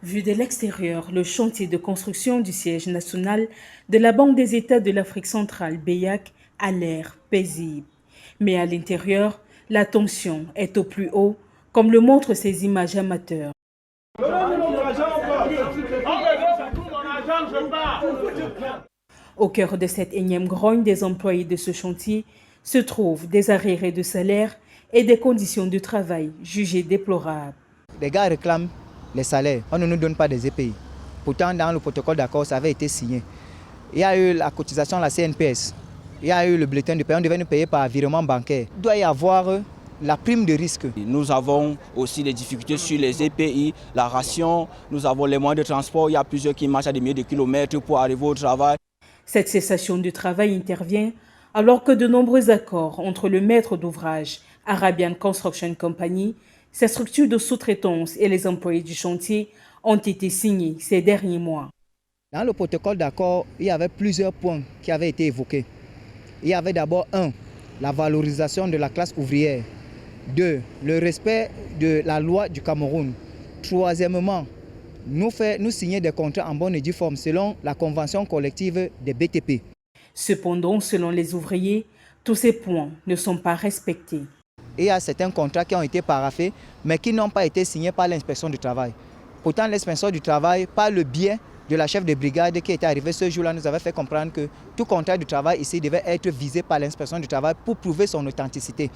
Vu de l'extérieur, le chantier de construction du siège national de la Banque des États de l'Afrique centrale, BEAC, a l'air paisible. Mais à l'intérieur, la tension est au plus haut, comme le montrent ces images amateurs. Au cœur de cette énième grogne des employés de ce chantier se trouvent des arriérés de salaire et des conditions de travail jugées déplorables. Les gars réclament les salaires, on ne nous donne pas des EPI. Pourtant, dans le protocole d'accord, ça avait été signé. Il y a eu la cotisation à la CNPS, il y a eu le bulletin de paie, on devait nous payer par virement bancaire. Il doit y avoir la prime de risque. Nous avons aussi des difficultés sur les EPI, la ration, nous avons les moyens de transport, il y a plusieurs qui marchent à des milliers de kilomètres pour arriver au travail. Cette cessation du travail intervient alors que de nombreux accords entre le maître d'ouvrage, Arabian Construction Company, sa structure de sous-traitance et les employés du chantier ont été signés ces derniers mois. Dans le protocole d'accord, il y avait plusieurs points qui avaient été évoqués. Il y avait d'abord 1, la valorisation de la classe ouvrière. 2, le respect de la loi du Cameroun. Troisièmement, nous signer des contrats en bonne et due forme selon la convention collective des BTP. Cependant, selon les ouvriers, tous ces points ne sont pas respectés. Il y a certains contrats qui ont été paraphés, mais qui n'ont pas été signés par l'inspection du travail. Pourtant, l'inspection du travail, par le biais de la chef de brigade qui était arrivée ce jour-là, nous avait fait comprendre que tout contrat de travail ici devait être visé par l'inspection du travail pour prouver son authenticité.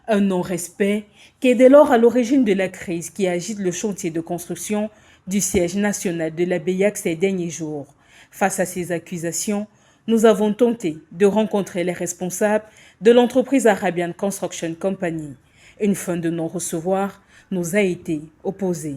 Un non-respect qui est dès lors à l'origine de la crise qui agite le chantier de construction du siège national de la BEAC ces derniers jours. Face à ces accusations, nous avons tenté de rencontrer les responsables de l'entreprise Arabian Construction Company. Une fin de non-recevoir nous a été opposée.